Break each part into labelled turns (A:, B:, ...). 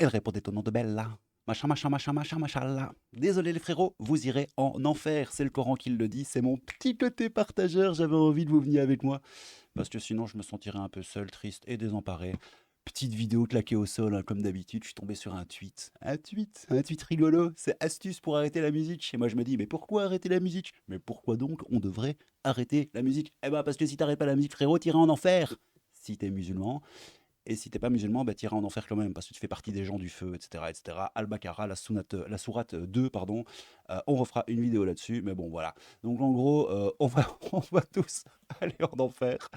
A: Elle répondait au nom de Bella. Machin, machin, machin, machin, machallah. Désolé les frérots, vous irez en enfer. C'est le Coran qui le dit. C'est mon petit côté partageur. J'avais envie de vous venir avec moi. Parce que sinon, je me sentirais un peu seul, triste et désemparé. Petite vidéo claquée au sol, hein, comme d'habitude. Je suis tombé sur un tweet. Un tweet rigolo. C'est astuce pour arrêter la musique. Et moi, je me dis, mais pourquoi arrêter la musique? Mais pourquoi donc on devrait arrêter la musique? Eh ben, parce que si t'arrêtes pas la musique, frérot, t'iras en enfer. Si t'es musulman. Et si t'es pas musulman, bah, t'iras en enfer quand même, parce que tu fais partie des gens du feu, etc. etc. Al-Baqarah, la sourate 2, pardon. On refera une vidéo là-dessus, mais bon, voilà. Donc en gros, on va tous aller en enfer.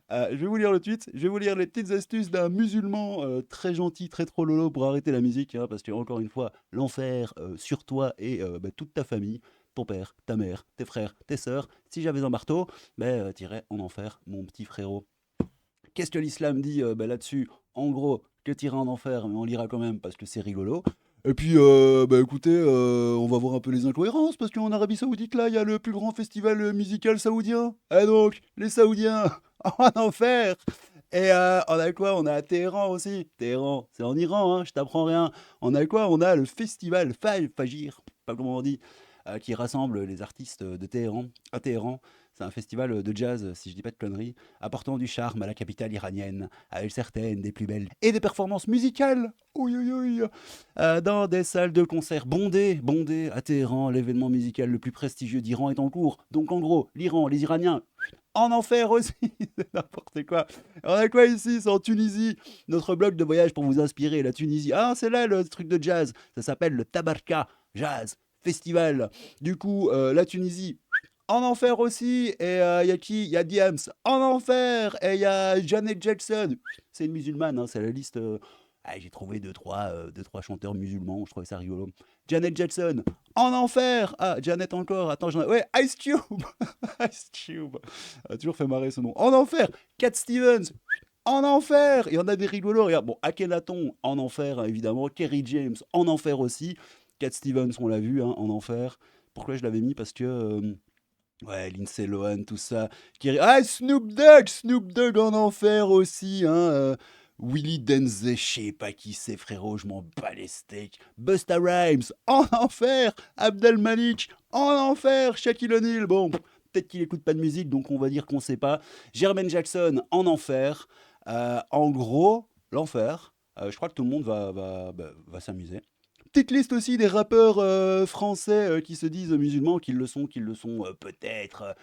A: Je vais vous lire le tweet, je vais vous lire les petites astuces d'un musulman très gentil, très trop lolo pour arrêter la musique, hein, parce que encore une fois, l'enfer sur toi et bah, toute ta famille, ton père, ta mère, tes frères, tes sœurs. Si j'avais un marteau, bah, t'irais en enfer, mon petit frérot. Qu'est-ce que l'islam dit bah, là-dessus? En gros, que t'iras en enfer, mais on lira quand même parce que c'est rigolo. Et puis, bah écoutez, on va voir un peu les incohérences, parce qu'en Arabie Saoudite, là, il y a le plus grand festival musical saoudien. Et donc, les Saoudiens, en enfer. Et on a quoi? On a Téhéran aussi. Téhéran, c'est en Iran, hein, je t'apprends rien. On a quoi? On a le festival Fajr, pas comment on dit, qui rassemble les artistes de Téhéran, à Téhéran. C'est un festival de jazz, si je dis pas de conneries, apportant du charme à la capitale iranienne, avec certaines des plus belles et des performances musicales, oui, oui, oui, dans des salles de concert bondées à Téhéran. L'événement musical le plus prestigieux d'Iran est en cours. Donc en gros, l'Iran, les Iraniens, en enfer aussi, c'est n'importe quoi. On a quoi ici? C'est en Tunisie. Notre blog de voyage pour vous inspirer, la Tunisie. Ah, c'est là le truc de jazz. Ça s'appelle le Tabarka Jazz Festival. Du coup, la Tunisie, en enfer aussi. Et il y a qui? Il y a Diams, en enfer. Et il y a Janet Jackson. C'est une musulmane, hein, c'est la liste. J'ai trouvé deux, trois chanteurs musulmans, je trouvais ça rigolo. Janet Jackson, en enfer. Ah, Janet encore. Attends, ouais, Ice Cube. Ice Cube. A toujours fait marrer ce nom. En enfer. Cat Stevens, en enfer. Il y en a des rigolos. Regarde, bon, Akhenaton, en enfer, hein, évidemment. Kerry James, en enfer aussi. Cat Stevens, on l'a vu, hein, en enfer. Pourquoi je l'avais mis? Parce que ouais, Lindsay Lohan, tout ça. Ah, Snoop Dogg en enfer aussi, hein. Willy Denze, je sais pas qui c'est, frérot, je m'en bats les steaks. Busta Rhymes, en enfer. Abdel Malik, en enfer. Shaquille O'Neal, bon, peut-être qu'il écoute pas de musique, donc on va dire qu'on sait pas. Jermaine Jackson, en enfer. En gros, l'enfer. Je crois que tout le monde va s'amuser. Petite liste aussi des rappeurs français qui se disent musulmans, qu'ils le sont peut-être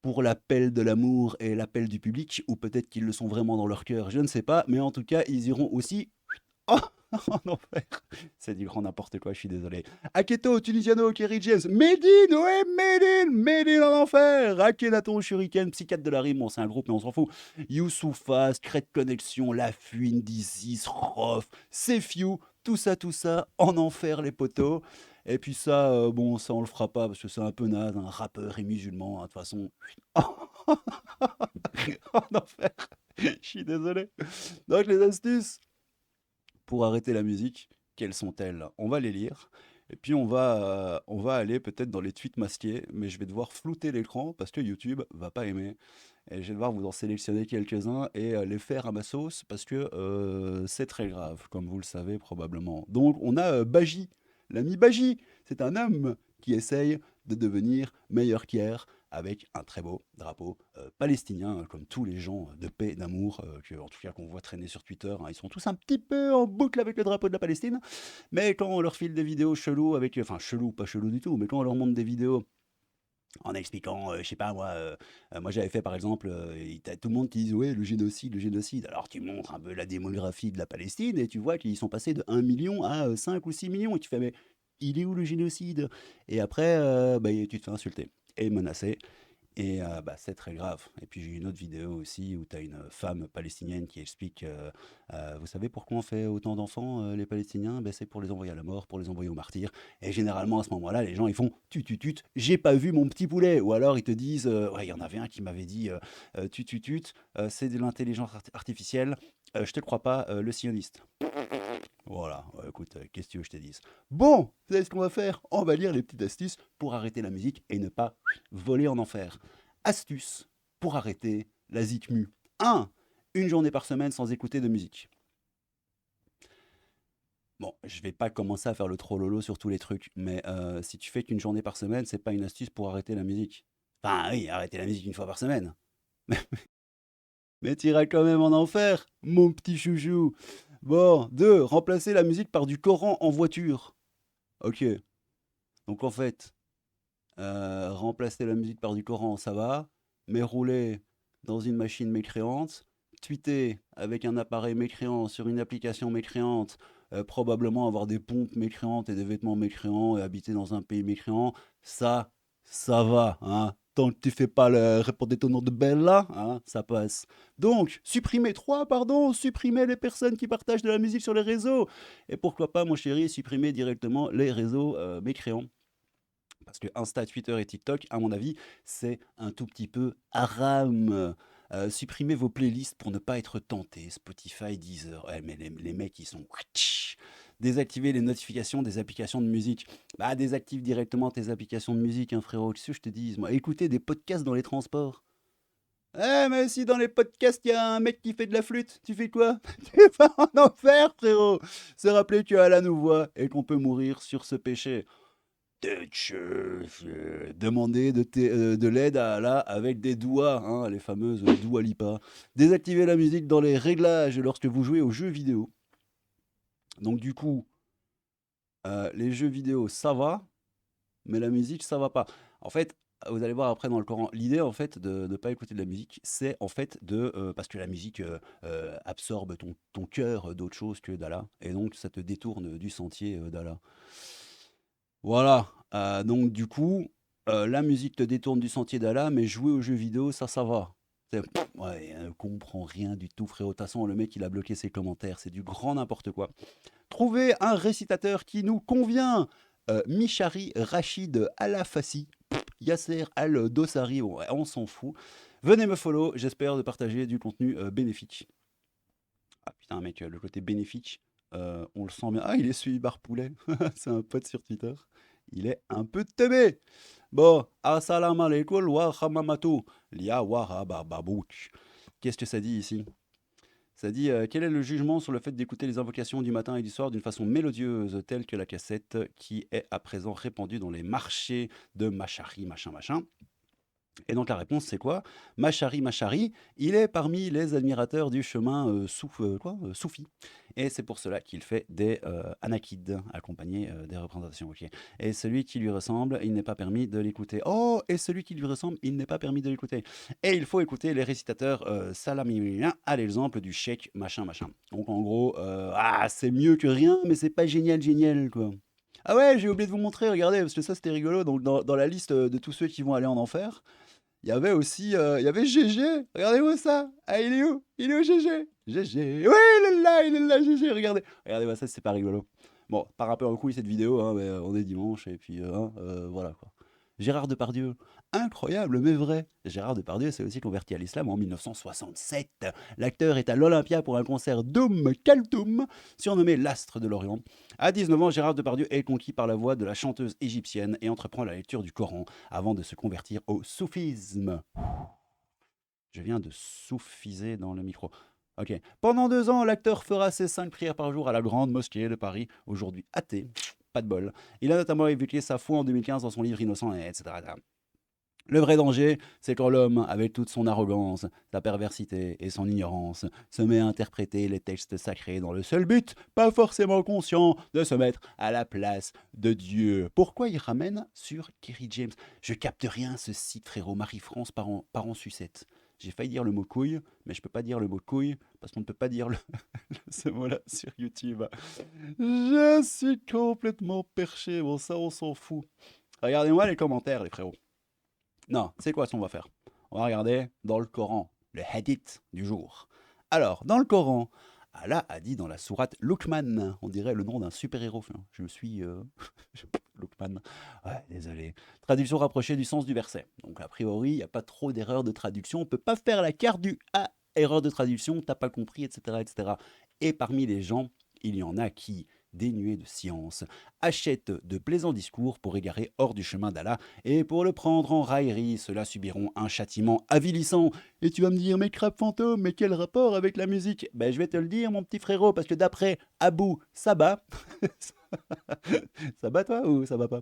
A: pour l'appel de l'amour et l'appel du public, ou peut-être qu'ils le sont vraiment dans leur cœur, je ne sais pas, mais en tout cas, ils iront aussi en, en enfer. C'est du grand n'importe quoi, je suis désolé. Aketo, Tunisiano, Kerry James, Medine, ouais, Medine en enfer. Akhenaton, Shuriken, Psychiatre de la rime, bon, c'est un groupe, mais on s'en fout. Youssoufa, Secret Connexion, La Fuine, Dizzy, Rof, Sefiu, tout ça, en enfer, les potos. Et puis ça, bon, ça on le fera pas parce que c'est un peu naze, un rappeur et musulman, hein, de toute façon. En enfer. Je suis désolé. Donc les astuces pour arrêter la musique, quelles sont-elles? On va les lire. Et puis on va aller peut-être dans les tweets masqués, mais je vais devoir flouter l'écran parce que YouTube va pas aimer. Et je vais devoir vous en sélectionner quelques-uns et les faire à ma sauce parce que c'est très grave, comme vous le savez probablement. Donc on a Baji, l'ami Baji. C'est un homme qui essaye de devenir meilleur qu'hier avec un très beau drapeau palestinien, comme tous les gens de paix, d'amour, en tout cas qu'on voit traîner sur Twitter, hein. Ils sont tous un petit peu en boucle avec le drapeau de la Palestine, mais quand on leur file des vidéos cheloues avec, enfin chelou, pas chelou du tout, mais quand on leur montre des vidéos en expliquant, je sais pas moi, moi j'avais fait par exemple, tu tout le monde qui dit: «Ouais, le génocide, le génocide». Alors tu montres un peu la démographie de la Palestine et tu vois qu'ils sont passés de 1 million à 5 ou 6 millions et tu fais: «Mais il est où le génocide?» Et après, bah, tu te fais insulter et menacer et bah, c'est très grave. Et puis j'ai une autre vidéo aussi où tu as une femme palestinienne qui explique, «Vous savez pourquoi on fait autant d'enfants, les Palestiniens? Ben c'est pour les envoyer à la mort, pour les envoyer aux martyrs». Et généralement à ce moment-là, les gens ils font: «Tu tu tut, j'ai pas vu mon petit poulet». Ou alors ils te disent, ouais, il y en avait un qui m'avait dit, «Tu tu tut, c'est de l'intelligence artificielle, je te le crois pas, le sioniste». Voilà, ouais, écoute, qu'est-ce que tu veux que je te dise? Bon, vous savez ce qu'on va faire? On va lire les petites astuces pour arrêter la musique et ne pas voler en enfer. Astuce pour arrêter la zikmu. 1. Une journée par semaine sans écouter de musique. Bon, je vais pas commencer à faire le trollolo sur tous les trucs, mais si tu fais qu'une journée par semaine, c'est pas une astuce pour arrêter la musique. Enfin, oui, arrêter la musique une fois par semaine. Mais t'iras quand même en enfer, mon petit chouchou. Bon, 2, remplacer la musique par du Coran en voiture. Ok, donc en fait, remplacer la musique par du Coran, ça va, mais rouler dans une machine mécréante, tweeter avec un appareil mécréant sur une application mécréante, probablement avoir des pompes mécréantes et des vêtements mécréants et habiter dans un pays mécréant, ça va, hein. Tant que tu fais pas le répondre ton nom de Bella, hein, ça passe. Donc, supprimer les personnes qui partagent de la musique sur les réseaux. Et pourquoi pas, mon chéri, supprimer directement les réseaux mécréants. Parce que Insta, Twitter et TikTok, à mon avis, c'est un tout petit peu haram. Supprimez vos playlists pour ne pas être tenté. Spotify, Deezer. Ouais, mais les mecs, ils sont. Désactiver les notifications des applications de musique. Bah, désactive directement tes applications de musique, hein, frérot. Qu'est-ce que je te dis, moi? Écoutez des podcasts dans les transports. Eh, mais si dans les podcasts, il y a un mec qui fait de la flûte, tu fais quoi? Tu vas en enfer, frérot! Se rappeler que Allah nous voit et qu'on peut mourir sur ce péché. Demander de l'aide à Allah avec des doigts, hein, les fameuses Dua Lipa. Désactiver la musique dans les réglages lorsque vous jouez aux jeux vidéo. Donc du coup, les jeux vidéo, ça va, mais la musique, ça va pas. En fait, vous allez voir après dans le Coran, l'idée en fait de ne pas écouter de la musique, c'est en fait parce que la musique absorbe ton cœur d'autre chose que d'Allah, et donc ça te détourne du sentier d'Allah. Voilà, donc du coup, la musique te détourne du sentier d'Allah, mais jouer aux jeux vidéo, ça va. Ouais, comprend rien du tout, frérot. De toute façon, le mec, il a bloqué ses commentaires, c'est du grand n'importe quoi. Trouver un récitateur qui nous convient. Mishari Rachid Alafassi, Yasser Al-Dossari, bon, ouais, on s'en fout. Venez me follow, j'espère de partager du contenu bénéfique. Ah putain, mec, le côté bénéfique, on le sent bien. Ah, il est suivi par Poulet, c'est un pote sur Twitter. Il est un peu teubé. Bon, assalamu alaikum wa rahmamatou, liya wa rabababouk. Qu'est-ce que ça dit ici? Ça dit quel est le jugement sur le fait d'écouter les invocations du matin et du soir d'une façon mélodieuse, telle que la cassette qui est à présent répandue dans les marchés de Machari, machin, machin. Et donc la réponse, c'est quoi? Machari Machari, il est parmi les admirateurs du chemin soufi. Et c'est pour cela qu'il fait des anakids, accompagnés des représentations. Ok. Et celui qui lui ressemble, il n'est pas permis de l'écouter. Oh, et celui qui lui ressemble, il n'est pas permis de l'écouter. Et il faut écouter les récitateurs salamimien à l'exemple du cheikh machin machin. Donc en gros, c'est mieux que rien, mais c'est pas génial, génial, quoi. Ah ouais, j'ai oublié de vous montrer, regardez, parce que ça c'était rigolo. Donc dans la liste de tous ceux qui vont aller en enfer, il y avait aussi, il y avait GG. Regardez-moi ça. Ah, il est où? Il est où GG? GG. Ouais, il est là, GG. Regardez. Regardez-moi ça, c'est pas rigolo. Bon, par rapport au coup, cette vidéo, hein, mais on est dimanche et puis voilà quoi. Gérard Depardieu, incroyable mais vrai. Gérard Depardieu s'est aussi converti à l'islam en 1967. L'acteur est à l'Olympia pour un concert d'Oum Kaltoum, surnommé l'astre de l'Orient. À 19 ans, Gérard Depardieu est conquis par la voix de la chanteuse égyptienne et entreprend la lecture du Coran avant de se convertir au soufisme. Je viens de soufiser dans le micro. Ok. Pendant 2 ans, l'acteur fera ses 5 prières par jour à la Grande Mosquée de Paris, aujourd'hui athée. Pas de bol. Il a notamment évoqué sa foi en 2015 dans son livre Innocent, etc. Le vrai danger, c'est quand l'homme, avec toute son arrogance, sa perversité et son ignorance, se met à interpréter les textes sacrés dans le seul but, pas forcément conscient, de se mettre à la place de Dieu. Pourquoi il ramène sur Kerry James? Je capte rien, ce site, frérot. Marie-France part en sucette. J'ai failli dire le mot couille, mais je peux pas dire le mot couille parce qu'on ne peut pas dire ce mot-là sur YouTube. Je suis complètement perché. Bon, ça, on s'en fout. Regardez-moi les commentaires, les frérots. Non, c'est quoi ce qu'on va faire? On va regarder dans le Coran, le hadith du jour. Alors, dans le Coran, Allah a dit dans la sourate Luqman, on dirait le nom d'un super-héros. Enfin, je suis Luqman. Ouais, désolé. Traduction rapprochée du sens du verset. Donc, a priori, il n'y a pas trop d'erreurs de traduction. On ne peut pas faire la carte du erreur de traduction, t'as pas compris, etc., etc. Et parmi les gens, il y en a qui dénué de science, achètent de plaisants discours pour égarer hors du chemin d'Allah, et pour le prendre en raillerie, ceux-là subiront un châtiment avilissant. Et tu vas me dire, mais crap fantôme, mais quel rapport avec la musique? Ben je vais te le dire, mon petit frérot, parce que d'après Abu Sabah, ça bat toi ou ça va pas?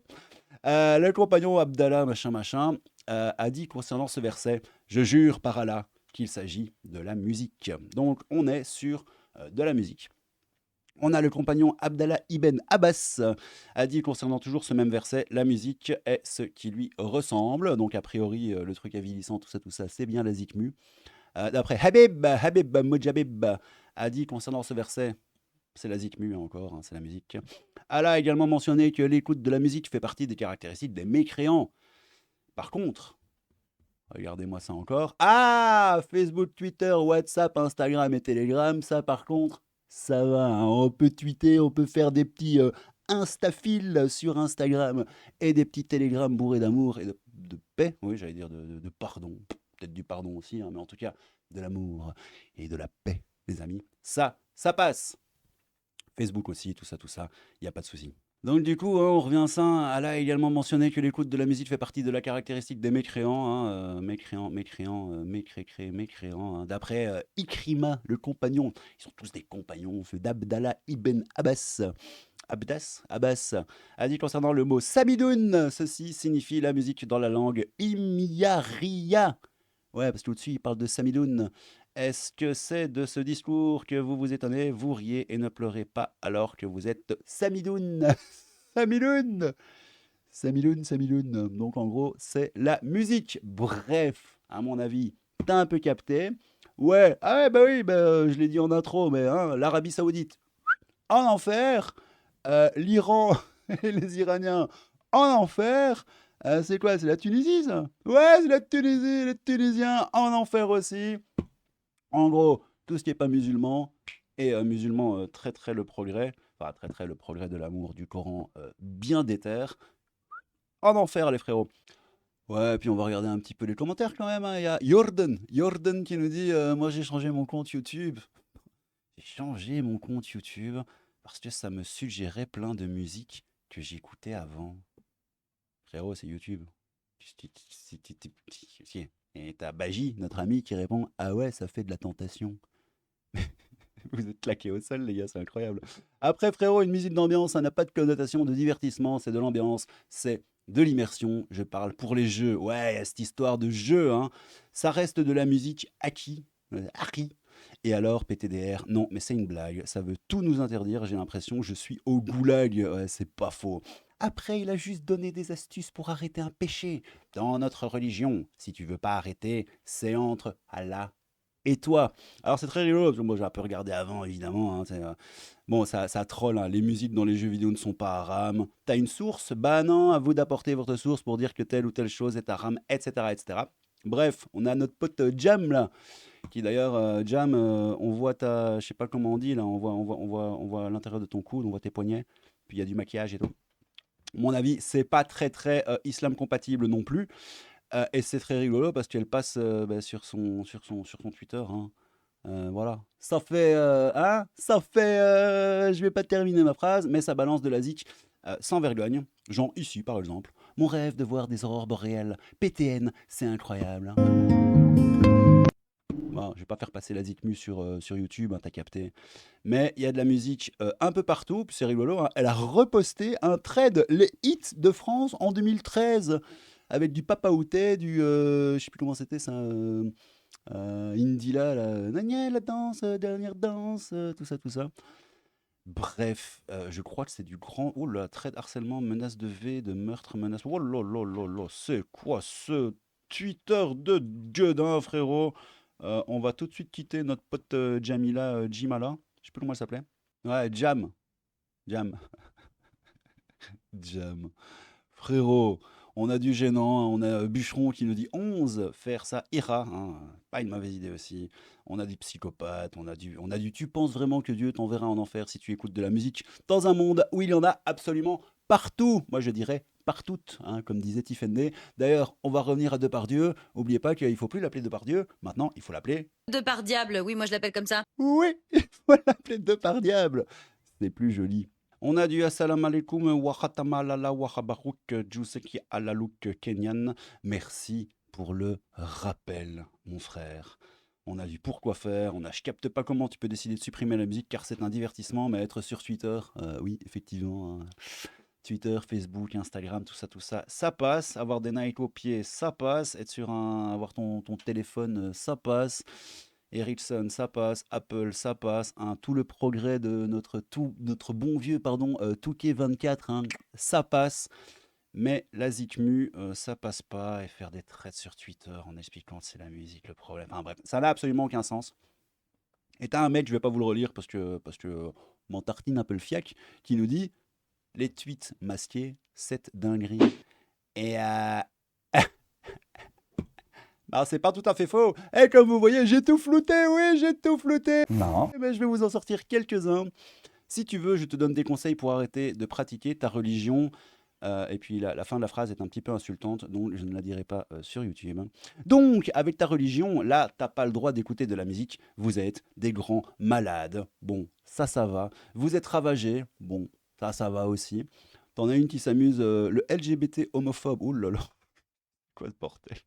A: Le compagnon Abdallah, machin, machin, a dit concernant ce verset, je jure par Allah qu'il s'agit de la musique. Donc on est sur de la musique. On a le compagnon Abdallah ibn Abbas a dit concernant toujours ce même verset, la musique est ce qui lui ressemble. Donc a priori, le truc avilissant, tout ça, c'est bien la zikmu. D'après Habib Mujabib a dit concernant ce verset, c'est la zikmu encore, hein, c'est la musique. Allah a également mentionné que l'écoute de la musique fait partie des caractéristiques des mécréants. Par contre, regardez-moi ça encore. Ah, Facebook, Twitter, WhatsApp, Instagram et Telegram, ça par contre, ça va. Hein, on peut tweeter, on peut faire des petits Instafils sur Instagram et des petits télégrammes bourrés d'amour et de paix. Oui, j'allais dire de pardon. Peut-être du pardon aussi, hein, mais en tout cas, de l'amour et de la paix, les amis. Ça passe. Facebook aussi, tout ça, il n'y a pas de souci. Donc du coup, on revient à ça. Allah a également mentionné que l'écoute de la musique fait partie de la caractéristique des mécréants. Hein, mécréants. Hein, d'après Ikrima, le compagnon. Ils sont tous des compagnons d'Abdallah ibn Abbas. Abbas a dit concernant le mot Samidoun, ceci signifie la musique dans la langue Imyariya. Ouais, parce qu'au-dessus, il parle de Samidoun. Est-ce que c'est de ce discours que vous vous étonnez, vous riez et ne pleurez pas alors que vous êtes Samidoun? Samidoun! Samidoun. Donc en gros, c'est la musique. Bref, à mon avis, t'as un peu capté. Ouais, ah ouais, bah oui, je l'ai dit en intro, mais hein, l'Arabie Saoudite en enfer, l'Iran et les Iraniens en enfer. C'est quoi? C'est la Tunisie, ça? Ouais, c'est la Tunisie, les Tunisiens en enfer aussi. En gros, tout ce qui n'est pas musulman, et musulman très le progrès, enfin très le progrès de l'amour du Coran bien déter, en enfer les frérots. Ouais, puis on va regarder un petit peu les commentaires quand même. Hein. Il y a Jordan qui nous dit moi j'ai changé mon compte YouTube. J'ai changé mon compte YouTube parce que ça me suggérait plein de musique que j'écoutais avant. Frérot, c'est YouTube. Et t'as Baji, notre ami, qui répond ah ouais, ça fait de la tentation. Vous êtes claqués au sol, les gars, c'est incroyable. Après, frérot, une musique d'ambiance, ça n'a pas de connotation de divertissement, c'est de l'ambiance, c'est de l'immersion. Je parle pour les jeux. Ouais, il y a cette histoire de jeu, hein. Ça reste de la musique acquis. Et alors, PTDR, non, mais c'est une blague. Ça veut tout nous interdire. J'ai l'impression que je suis au goulag. Ouais, c'est pas faux. Après, il a juste donné des astuces pour arrêter un péché. Dans notre religion, si tu veux pas arrêter, c'est entre Allah et toi. Alors c'est très rigolo, parce que moi j'ai un peu regardé avant évidemment. Hein, bon, ça troll, hein, les musiques dans les jeux vidéo ne sont pas haram. T'as une source? Bah non, à vous d'apporter votre source pour dire que telle ou telle chose est haram, etc. etc. Bref, on a notre pote Jam là, qui d'ailleurs, Jam, on voit ta, je sais pas comment on dit là, on voit l'intérieur de ton coude, on voit tes poignets, puis il y a du maquillage et tout. Mon avis, c'est pas très islam compatible non plus. Et c'est très rigolo parce qu'elle passe sur son Twitter. Hein. Voilà. Ça fait. Je vais pas terminer ma phrase, mais ça balance de la zik sans vergogne. Genre ici, par exemple. Mon rêve de voir des aurores boréales. PTN, c'est incroyable. Bon, je vais pas faire passer la zikmu sur YouTube, hein, t'as capté. Mais il y a de la musique un peu partout, puis c'est rigolo. Hein. Elle a reposté un thread, les hits de France en 2013, avec du Papa Outé, je sais plus comment c'était ça, Indila, la danse, dernière danse, tout ça. Bref, je crois que c'est du grand. Oh là, thread harcèlement, menace de V, de meurtre, menace. Oh là là là là, c'est quoi ce Twitter de gueudin, frérot? On va tout de suite quitter notre pote Jamila, Jimala. Je sais plus comment elle s'appelait. Ouais, Jam. Jam. Frérot, on a du gênant, hein, on a Bûcheron qui nous dit 11, faire ça ira, hein, pas une mauvaise idée aussi. On a des psychopathes, on a du tu penses vraiment que Dieu t'enverra en enfer si tu écoutes de la musique dans un monde où il y en a absolument partout. Moi je dirais partout, hein, comme disait Tiffany. D'ailleurs, on va revenir à Depardieu. N'oubliez pas qu'il ne faut plus l'appeler Depardieu. Maintenant, il faut l'appeler
B: Depardiable, oui, moi je l'appelle comme ça.
A: oui, il faut l'appeler Depardiable. C'est plus joli. On a du assalamu alaikum wa khatamalala wa khabarouk juseki alalouk kenyan. Merci pour le rappel, mon frère. On a du pourquoi faire, on a je capte pas comment tu peux décider de supprimer la musique car c'est un divertissement, mais être sur Twitter, oui, effectivement, hein. Twitter, Facebook, Instagram, tout ça, ça passe. Avoir des Nike aux pieds, ça passe. Être sur avoir ton téléphone, ça passe. Ericsson, ça passe. Apple, ça passe. Hein. Tout le progrès de notre bon vieux, pardon, Touquet 24, hein, ça passe. Mais la ZICMU, ça passe pas. Et faire des threads sur Twitter en expliquant que c'est la musique le problème. Enfin bref, ça n'a absolument aucun sens. Et t'as un mec, je vais pas vous le relire parce que m'en tartine un peu le fiac, qui nous dit les tweets masqués, cette dinguerie. Et bah, c'est pas tout à fait faux. Et comme vous voyez, j'ai tout flouté, oui, j'ai tout flouté.
B: Non.
A: Eh ben, je vais vous en sortir quelques-uns. Si tu veux, je te donne des conseils pour arrêter de pratiquer ta religion. Et puis la fin de la phrase est un petit peu insultante, donc je ne la dirai pas sur YouTube. Donc, avec ta religion, là, t'as pas le droit d'écouter de la musique. Vous êtes des grands malades. Bon, ça va. Vous êtes ravagés. Bon, ça va aussi. T'en as une qui s'amuse, le LGBT homophobe. Ouh là là, quoi de bordel.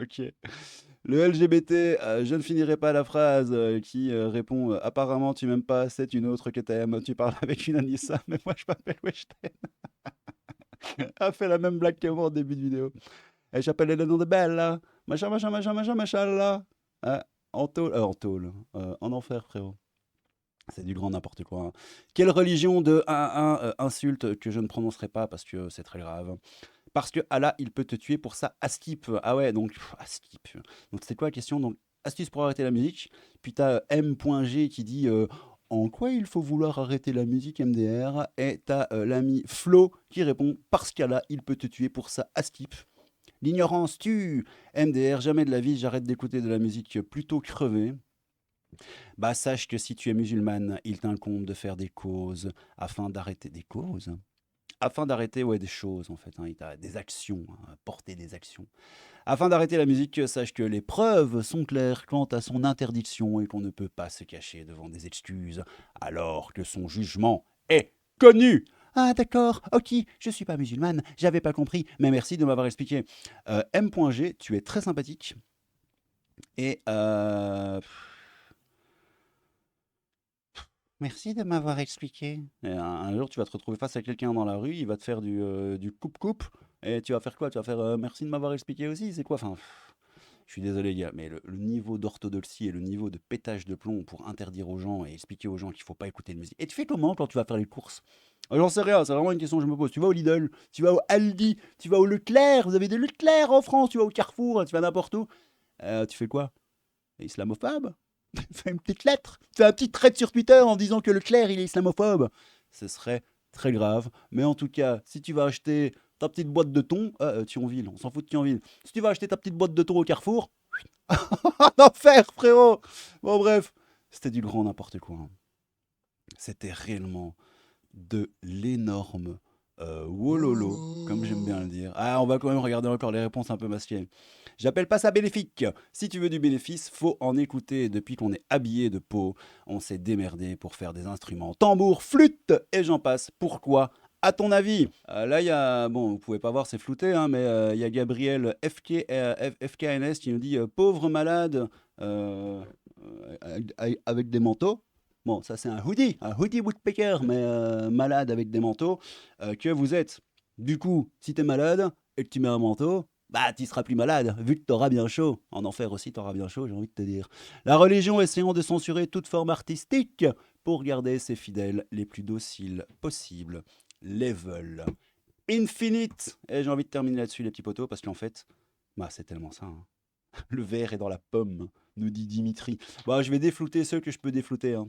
A: Ok. Le LGBT, je ne finirai pas la phrase, qui répond apparemment tu m'aimes pas, c'est une autre que t'aimes. Tu parles avec une Anissa, mais moi je m'appelle Weshten. A fait la même blague que moi en début de vidéo. Elle s'appelle le nom de Belle, là. Machin là. En tôle, en enfer, frérot. C'est du grand n'importe quoi. Hein. Quelle religion de 1 insulte que je ne prononcerai pas parce que c'est très grave. Parce que Allah, il peut te tuer pour ça. Askip. Ah ouais, donc Askip. Donc c'est quoi la question? Donc astuce pour arrêter la musique. Puis t'as M.G qui dit en quoi il faut vouloir arrêter la musique MDR. Et t'as l'ami Flo qui répond parce qu'Allah, il peut te tuer pour ça. Askip. L'ignorance tue. MDR, jamais de la vie, j'arrête d'écouter de la musique plutôt crevée. Bah sache que si tu es musulmane, il t'incombe de faire des causes afin d'arrêter des causes. Afin d'arrêter ouais, des choses en fait, hein, il t'a des actions, hein, porter des actions. Afin d'arrêter la musique, sache que les preuves sont claires quant à son interdiction et qu'on ne peut pas se cacher devant des excuses alors que son jugement est connu. Ah d'accord, ok, je suis pas musulmane, j'avais pas compris, mais merci de m'avoir expliqué. M.G, tu es très sympathique et merci de m'avoir expliqué. Et un jour, tu vas te retrouver face à quelqu'un dans la rue, il va te faire du coupe-coupe, et tu vas faire quoi? Tu vas faire merci de m'avoir expliqué aussi, c'est quoi? Enfin, je suis désolé, gars, mais le niveau d'orthodoxie et le niveau de pétage de plomb pour interdire aux gens et expliquer aux gens qu'il faut pas écouter de musique. Et tu fais comment quand tu vas faire les courses? J'en sais rien, c'est vraiment une question que je me pose. Tu vas au Lidl, tu vas au Aldi, tu vas au Leclerc, vous avez des Leclerc en France, tu vas au Carrefour, tu vas n'importe où. Tu fais quoi? Islamophobe? Fais une petite lettre, fais un petit trait sur Twitter en disant que Leclerc il est islamophobe. Ce serait très grave. Mais en tout cas, si tu vas acheter ta petite boîte de thon, Thionville, on s'en fout de Thionville. Si tu vas acheter ta petite boîte de thon au Carrefour, en enfer, frérot. Bon bref, c'était du grand n'importe quoi. Hein. C'était réellement de l'énorme wololo, comme j'aime bien le dire. Ah, on va quand même regarder encore les réponses un peu masquées. J'appelle pas ça bénéfique. Si tu veux du bénéfice, faut en écouter. Depuis qu'on est habillé de peau, on s'est démerdé pour faire des instruments. Tambour, flûte et j'en passe. Pourquoi? À ton avis? Là, il y a... Bon, vous pouvez pas voir, c'est flouté, hein, mais il y a Gabriel FKNS qui nous dit pauvre malade avec des manteaux. Bon, ça c'est un hoodie woodpecker, mais malade avec des manteaux, que vous êtes. Du coup, si t'es malade et que tu mets un manteau, bah tu seras plus malade, vu que t'auras bien chaud. En enfer aussi, t'auras bien chaud, j'ai envie de te dire. La religion essayant de censurer toute forme artistique pour garder ses fidèles les plus dociles possibles. Level infinite. Et j'ai envie de terminer là-dessus, les petits potos, parce qu'en fait, bah c'est tellement ça. Hein. Le verre est dans la pomme, nous dit Dimitri. Bah, je vais déflouter ceux que je peux déflouter. Hein.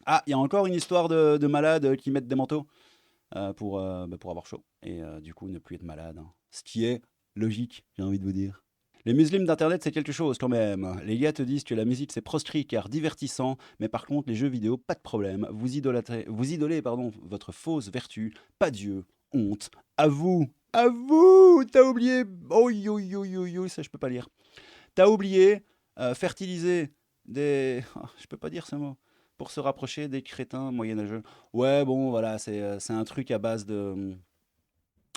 A: Ah, il y a encore une histoire de malades qui mettent des manteaux pour avoir chaud. Et du coup, ne plus être malade. Hein. Ce qui est logique, j'ai envie de vous dire. Les musulmans d'Internet, c'est quelque chose quand même. Les gars te disent que la musique, c'est proscrit car divertissant, mais par contre, les jeux vidéo, pas de problème. Vous idolez votre fausse vertu. Pas Dieu, honte. À vous, t'as oublié. Oh, ça je peux pas lire. T'as oublié fertiliser des... Oh, je peux pas dire ce mot. pour se rapprocher des crétins moyenâgeux. Ouais, bon, voilà, c'est un truc à base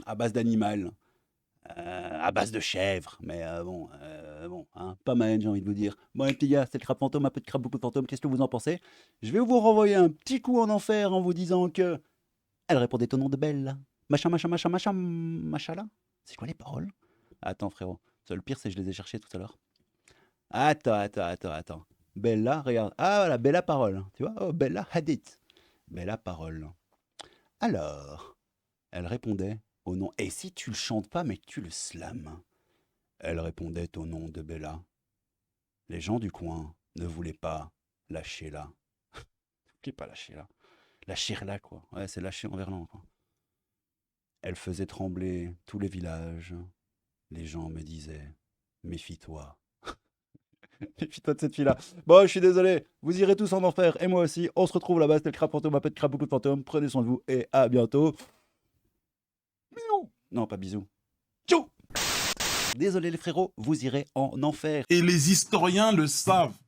A: d'animal, à base de chèvre, mais bon, hein, pas mal, j'ai envie de vous dire. Bon, les petits gars, c'est le crabe fantôme, un peu de crabe, beaucoup de fantôme, qu'est-ce que vous en pensez? Je vais vous renvoyer un petit coup en enfer en vous disant que... Elle répondait au nom de Belle. Machin, machin, machin, machin, machin là. C'est quoi les paroles? Attends, frérot. Ça, le pire, c'est que je les ai cherchées tout à l'heure. Attends. Bella, regarde. Ah, voilà, Bella Parole. Tu vois? Oh, Bella Hadith. Bella Parole. Alors, elle répondait au nom. Et si tu le chantes pas, mais que tu le slams? Elle répondait au nom de Bella. Les gens du coin ne voulaient pas lâcher là. Ne voulaient pas lâcher là. Lâcher là, quoi. Ouais, c'est lâcher en verlan, quoi. Elle faisait trembler tous les villages. Les gens me disaient, méfie-toi. Méfie-toi de cette fille-là. Bon, je suis désolé. Vous irez tous en enfer. Et moi aussi. On se retrouve là-bas. C'était le crabe fantôme. Un peu de crabe, beaucoup de fantômes. Prenez soin de vous. Et à bientôt. Bisous. Non, pas bisous. Ciao. Désolé les frérots. Vous irez en enfer.
B: Et les historiens le savent.